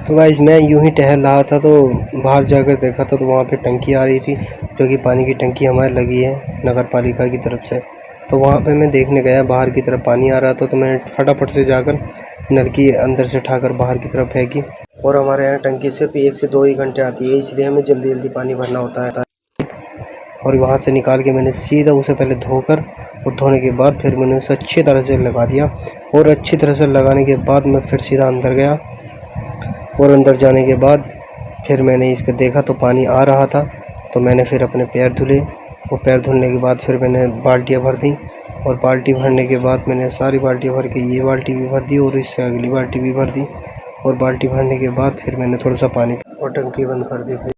तो गाइस मैं यूं ही टहल रहा था तो बाहर जाकर देखा था तो वहाँ पे टंकी आ रही थी, जो कि पानी की टंकी हमारे लगी है नगर पालिका की तरफ से। तो वहाँ पे मैं देखने गया, बाहर की तरफ पानी आ रहा था तो मैंने फटाफट से जाकर नल की अंदर से उठाकर बाहर की तरफ फेंकी। और हमारे यहाँ टंकी सिर्फ 1 से 2 ही घंटे आती है, इसलिए हमें जल्दी जल्दी पानी भरना होता है। और वहाँ से निकाल के मैंने सीधा उसे पहले धोकर, और धोने के बाद फिर मैंने उसे अच्छी तरह से लगा दिया। और अच्छी तरह से लगाने के बाद मैं फिर सीधा अंदर गया, और अंदर जाने के बाद फिर मैंने इसको देखा तो पानी आ रहा था। तो मैंने फिर अपने पैर धुले, और पैर धुलने के बाद फिर मैंने बाल्टियाँ भर दी। और बाल्टी भरने के बाद मैंने सारी बाल्टियाँ भर के ये बाल्टी भी भर दी और इससे अगली बाल्टी भी भर दी। और बाल्टी भरने के बाद फिर मैंने थोड़ा सा पानी और टंकी बंद कर दी।